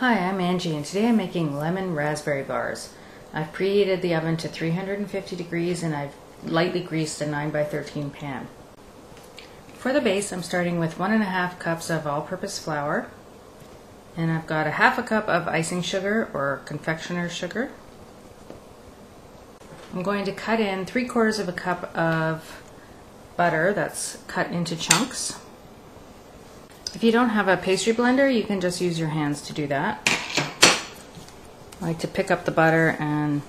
Hi, I'm Angie and today I'm making lemon raspberry bars. I've preheated the oven to 350 degrees and I've lightly greased a 9x13 pan. For the base I'm starting with 1.5 cups of all-purpose flour, and I've got 1/2 cup of icing sugar or confectioner's sugar. I'm going to cut in 3/4 cup of butter that's cut into chunks. If you don't have a pastry blender, you can just use your hands to do that. I like to pick up the butter and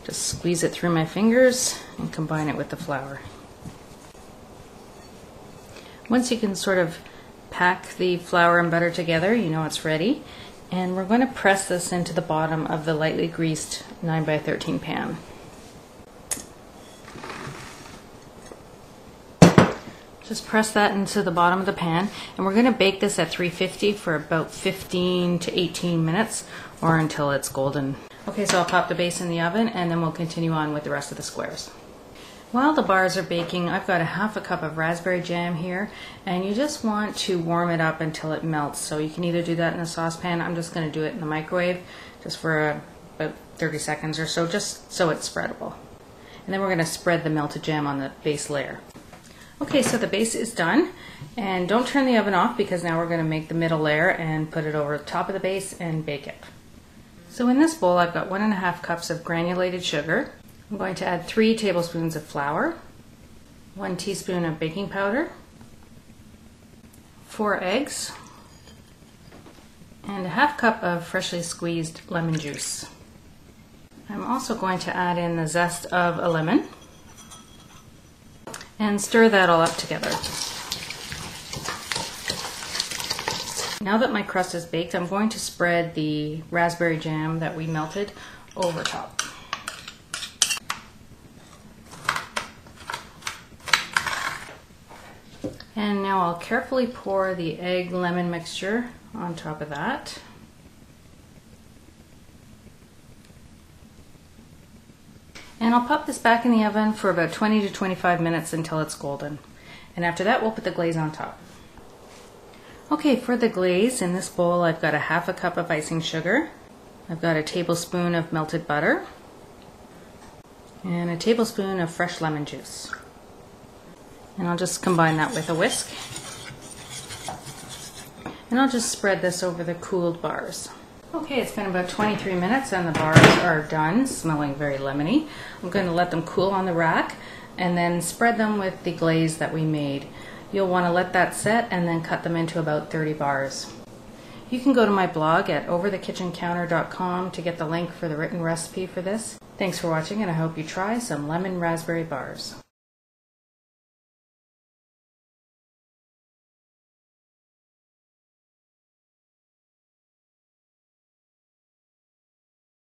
just squeeze it through my fingers and combine it with the flour. Once you can sort of pack the flour and butter together, you know it's ready. And we're going to press this into the bottom of the lightly greased 9x13 pan. Just press that into the bottom of the pan, and we're going to bake this at 350 for about 15 to 18 minutes or until it's golden. Okay, so I'll pop the base in the oven and then we'll continue on with the rest of the squares. While the bars are baking, I've got 1/2 cup of raspberry jam here, and you just want to warm it up until it melts. So you can either do that in a saucepan. I'm just going to do it in the microwave just for about 30 seconds or so, just so it's spreadable. And then we're going to spread the melted jam on the base layer. Okay, so the base is done, and don't turn the oven off because now we're going to make the middle layer and put it over the top of the base and bake it. So in this bowl I've got 1.5 cups of granulated sugar. I'm going to add 3 tablespoons of flour, 1 teaspoon of baking powder, 4 eggs, and 1/2 cup of freshly squeezed lemon juice. I'm also going to add in the zest of a lemon and stir that all up together. Now that my crust is baked, I'm going to spread the raspberry jam that we melted over top. And now I'll carefully pour the egg lemon mixture on top of that. And I'll pop this back in the oven for about 20 to 25 minutes until it's golden. And after that we'll put the glaze on top. Okay, for the glaze, in this bowl I've got 1/2 cup of icing sugar. I've got a tablespoon of melted butter and a tablespoon of fresh lemon juice. And I'll just combine that with a whisk. And I'll just spread this over the cooled bars. Okay, it's been about 23 minutes and the bars are done, smelling very lemony. I'm going to let them cool on the rack and then spread them with the glaze that we made. You'll want to let that set and then cut them into about 30 bars. You can go to my blog at overthekitchencounter.com to get the link for the written recipe for this. Thanks for watching, and I hope you try some lemon raspberry bars.